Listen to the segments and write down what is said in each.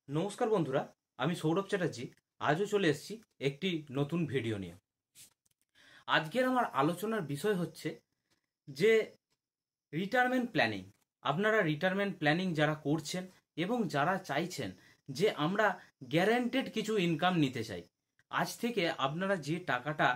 নমস্কার বন্ধুরা, আমি সৌরভ চ্যাটার্জি। আজও চলে এসেছি একটি নতুন ভিডিও নিয়ে। আজকের আমার আলোচনার বিষয় হচ্ছে যে রিটায়ারমেন্ট প্ল্যানিং। আপনারা রিটায়ারমেন্ট প্ল্যানিং যারা করছেন এবং যারা চাইছেন যে আমরা গ্যারান্টেড কিছু ইনকাম নিতে চাই, আজ থেকে আপনারা যে টাকাটা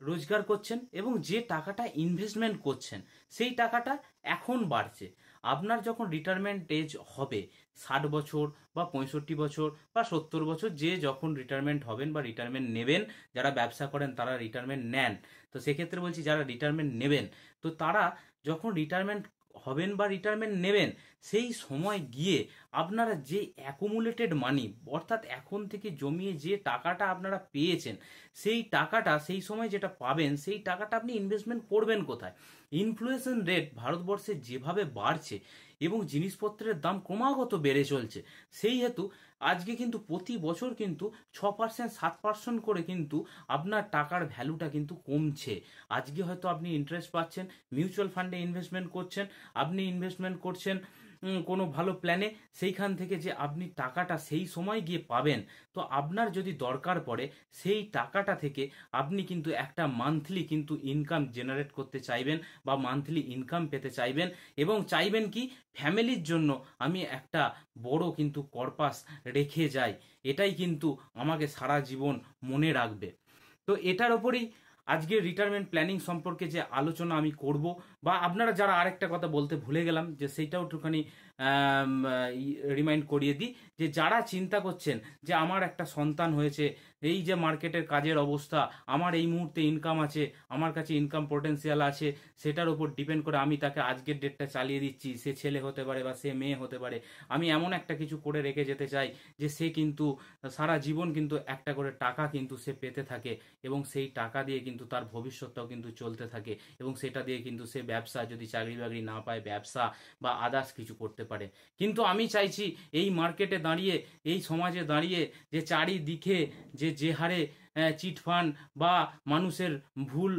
রোজগার করছেন এবং যে টাকাটা ইনভেস্টমেন্ট করছেন সেই টাকাটা এখন বাড়ছে। আপনার যখন রিটায়ারমেন্ট এজ হবে 60 বছর বা 65 বছর বা 70 বছর, যে যখন রিটায়ারমেন্ট হবেন বা রিটায়ারমেন্ট নেবেন, যারা ব্যবসা করেন তারা রিটায়ারমেন্ট নেন, তো সেক্ষেত্রে বলছি যারা রিটায়ারমেন্ট নেবেন, তো তারা যখন রিটায়ারমেন্ট হবেন বা রিটায়ারমেন্ট নেবেন, সেই সময় গিয়ে আপনারা যে অ্যাকুমুলেটেড মানি, অর্থাৎ এখন থেকে জমিয়ে যে টাকাটা আপনারা পেয়েছেন, সেই টাকাটা সেই সময় যেটা পাবেন সেই টাকাটা আপনি ইনভেস্টমেন্ট করবেন কোথায়? ইনফ্লেশন রেট ভারতবর্ষে যেভাবে বাড়ছে এবং জিনিসপত্রের দাম ক্রমাগত বেড়ে চলছে, সেই হেতু আজকে কিন্তু প্রতি বছর কিন্তু 6% 7% করে কিন্তু আপনার টাকার ভ্যালুটা কিন্তু কমছে। আজকে হয়তো আপনি ইন্টারেস্ট পাচ্ছেন, মিউচুয়াল ফান্ডে ইনভেস্টমেন্ট করছেন, আপনি ইনভেস্টমেন্ট করছেন কোনো ভালো প্ল্যানে, সেইখান থেকে যে আপনি টাকাটা সেই সময় গিয়ে পাবেন, তো আপনার যদি দরকার পড়ে সেই টাকাটা থেকে আপনি কিন্তু একটা মান্থলি কিন্তু ইনকাম জেনারেট করতে চাইবেন বা মান্থলি ইনকাম পেতে চাইবেন, এবং চাইবেন কি ফ্যামিলির জন্য আমি একটা বড় কিন্তু কর্পাস রেখে যাই, এটাই কিন্তু আমাকে সারা জীবন মনে রাখবে। তো এটার ওপরেই আজকে রিটায়ারমেন্ট প্ল্যানিং সম্পর্কে যে আলোচনা আমি করব। বা আপনারা যারা, আরেকটা কথা বলতে ভুলে গেলাম, যে সেইটাও একটুখানি রিমাইন্ড করিয়ে দিই, যে যারা চিন্তা করছেন যে আমার একটা সন্তান হয়েছে, এই যে মার্কেটের কাজের অবস্থা, আমার এই মুহূর্তে ইনকাম আছে, আমার কাছে ইনকাম পোটেন্সিয়াল আছে, সেটার উপর ডিপেন্ড করে আমি তাকে আজকের ডেটটা চালিয়ে দিচ্ছি, সে ছেলে হতে পারে বা সে মেয়ে হতে পারে, আমি এমন একটা কিছু করে রেখে যেতে চাই যে সে কিন্তু সারা জীবন কিন্তু একটা করে টাকা কিন্তু সে পেতে থাকে, এবং সেই টাকা দিয়ে কিন্তু তার ভবিষ্যৎটাও কিন্তু চলতে থাকে, এবং সেটা দিয়ে কিন্তু সে ব্যবসা, যদি চাকরি বাকরি না পায়, ব্যবসা বা আদার্স কিছু করতে পারে। কিন্তু আমি চাইছি এই মার্কেটে দাঁড়িয়ে, এই সমাজে দাঁড়িয়ে, যে চারিদিকে যে হারে চিটফান্ড বা মানুষের ভুল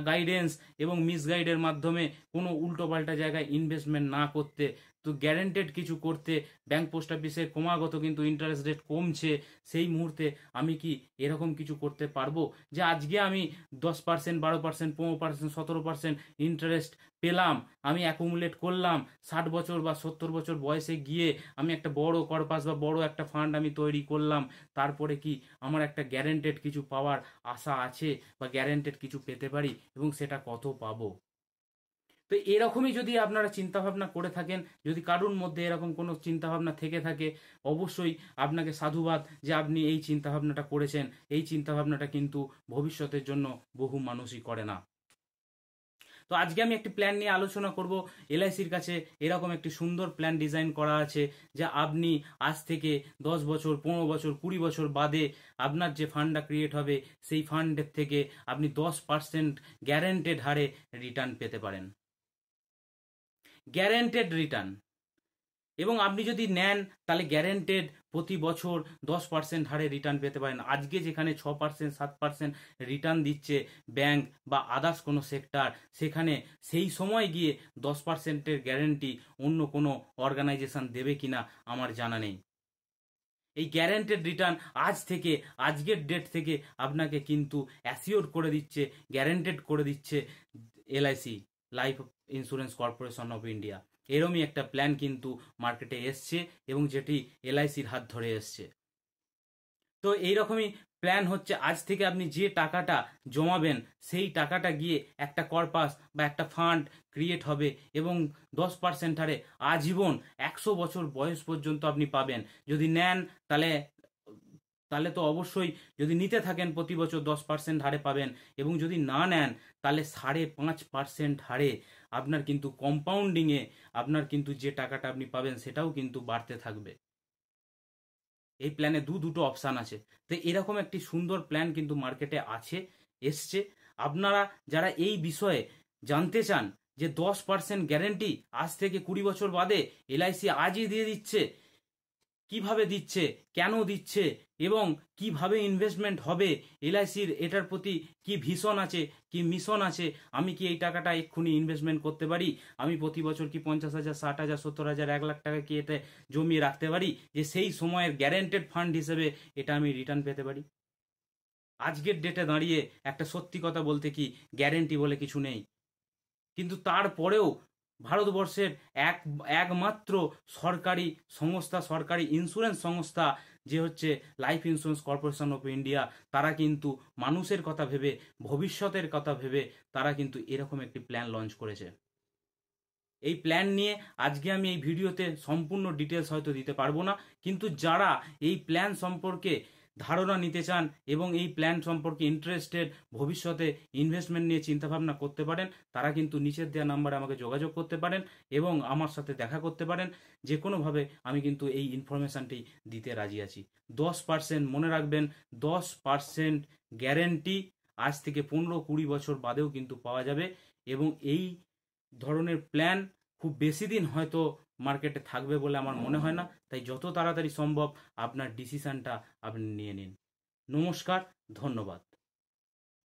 গাইডেন্স এবং মিসগাইডের মাধ্যমে কোনো উল্টোপাল্টা জায়গায় ইনভেস্টমেন্ট না করতে, তো গ্যারেন্টেড কিছু করতে, ব্যাংক পোস্ট অফিসে ক্রমাগত কিন্তু ইন্টারেস্ট রেট কমছে, সেই মুহূর্তে আমি কি এরকম কিছু করতে পারবো যে আজকে আমি 10%, 12%, 15%, 17% ইন্টারেস্ট পেলাম, আমি অ্যাকুমুলেট করলাম, 60 বছর বা 70 বছর বয়সে গিয়ে আমি একটা বড় কর্পাস বা বড় একটা ফান্ড আমি তৈরি করলাম, তারপরে কি আমার একটা গ্যারেন্টেড কিছু পাওয়ার আশা আছে বা গ্যারেন্টেড কিছু পেতে পারি, এবং সেটা কত পাবো? তো এরকমই যদি আপনারা চিন্তা ভাবনা করে থাকেন, যদি কারোর মধ্যে এরকম কোনো চিন্তা ভাবনা থেকে থাকে, অবশ্যই আপনাকে সাধুবাদ যে আপনি এই চিন্তা ভাবনাটা করেছেন। এই চিন্তা ভাবনাটা কিন্তু ভবিষ্যতের জন্য বহু মানুষই করে না। তো আজকে আমি একটি প্ল্যান নিয়ে আলোচনা করব। এলআইসির কাছে এরকম একটি সুন্দর প্ল্যান ডিজাইন করা আছে, যা আপনি আজ থেকে 10 বছর, 15 বছর, 20 বছর বাদে আপনার যে ফান্ডটা ক্রিয়েট হবে, সেই ফান্ডের থেকে আপনি 10% গ্যারেন্টেড হারে রিটার্ন পেতে পারেন। Guaranteed return. এবং আপনি যদি নেন তাহলে গ্যারেন্টেড প্রতি বছর 10% হারে রিটার্ন পেতে পারেন। আজকে যেখানে 6%, 7% রিটার্ন দিচ্ছে ব্যাংক বা আদার্স কোনো সেক্টর, সেখানে সেই সময় গিয়ে 10%-এর গ্যারেন্টি অন্য কোনো অর্গানাইজেশন দেবে কিনা আমার জানা নেই। এই গ্যারেন্টেড রিটার্ন আজ থেকে, আজকের ডেট থেকে আপনাকে কিন্তু অ্যাসিওর করে দিচ্ছে, গ্যারেন্টেড করে দিচ্ছে LIC, Life Insurance Corporation of India. এরমই একটা প্ল্যান কিন্তু মার্কেটে এসছে, এবং যেটি এলআইসির হাত ধরে এসছে। তো এইরকমই প্ল্যান হচ্ছে, আজ থেকে আপনি যে টাকাটা জমাবেন সেই টাকাটা গিয়ে একটা কর্পাস বা একটা ফান্ড ক্রিয়েট হবে, এবং 10% হারে আজীবন 100 বছর বয়স পর্যন্ত আপনি পাবেন। যদি নেন তাহলে তাহলে তো অবশ্যই, যদি নিতে থাকেন প্রতি বছর 10% হারে পাবেন, এবং যদি না নেন তাহলে 5.5% হারে আপনার কিন্তু কম্পাউন্ডিংয়ে আপনার কিন্তু যে টাকাটা আপনি পাবেন সেটাও কিন্তু বাড়তে থাকবে। এই প্ল্যানে দুটো অপশান আছে। তো এরকম একটি সুন্দর প্ল্যান কিন্তু মার্কেটে আছে, এসছে। আপনারা যারা এই বিষয়ে জানতে চান যে 10% গ্যারেন্টি আজ থেকে 20 বছর বাদে এলআইসি আজই দিয়ে দিচ্ছে, কিভাবে দিচ্ছে, কেন দিচ্ছে এবং কিভাবে ইনভেস্টমেন্ট হবে, এলআইসির এটার প্রতি কি ভিশন আছে, কি মিশন আছে, আমি কি এই টাকাটা এক্ষুনি ইনভেস্টমেন্ট করতে পারি, আমি প্রতি বছর কি 50,000, 60,000, 70,000, 1 লাখ টাকা কি এতে জমিয়ে রাখতে পারি, যে সেই সময়ের গ্যারেন্টেড ফান্ড হিসেবে এটা আমি রিটার্ন পেতে পারি। আজকের ডেটে দাঁড়িয়ে একটা সত্যি কথা বলতে কি গ্যারেন্টি বলে কিছু নেই, কিন্তু তারপরেও ভারতবর্ষের একমাত্র সরকারি সংস্থা, সরকারি ইন্স্যুরেন্স সংস্থা যে হচ্ছে life Insurance Corporation of India, তারা কিন্তু মানুষের কথা ভেবে, ভবিষ্যতের কথা ভেবে তারা কিন্তু এরকম একটি প্ল্যান লঞ্চ করেছে। এই প্ল্যান নিয়ে আজকে আমি এই ভিডিওতে সম্পূর্ণ ডিটেলস হয়তো দিতে পারবো না, কিন্তু যারা এই প্ল্যান সম্পর্কে ধারণা নিতে চান এবং এই প্ল্যান সম্পর্কে ইন্টারেস্টেড, ভবিষ্যতে ইনভেস্টমেন্ট নিয়ে চিন্তাভাবনা করতে পারেন, তারা কিন্তু নিচের দেওয়া নাম্বারে আমাকে যোগাযোগ করতে পারেন এবং আমার সাথে দেখা করতে পারেন। যে কোনোভাবে আমি কিন্তু এই ইনফরমেশানটি দিতে রাজি আছি। 10% মনে রাখবেন, 10% গ্যারেন্টি আজ থেকে 15-20 বছর বাদেও কিন্তু পাওয়া যাবে, এবং এই ধরনের প্ল্যান খুব বেশি দিন হয়তো মার্কেটে থাকবে বলে আমার মনে হয় না। তাই যত তাড়াতাড়ি সম্ভব আপনার ডিসিশনটা আপনি নিয়ে নিন। নমস্কার, ধন্যবাদ।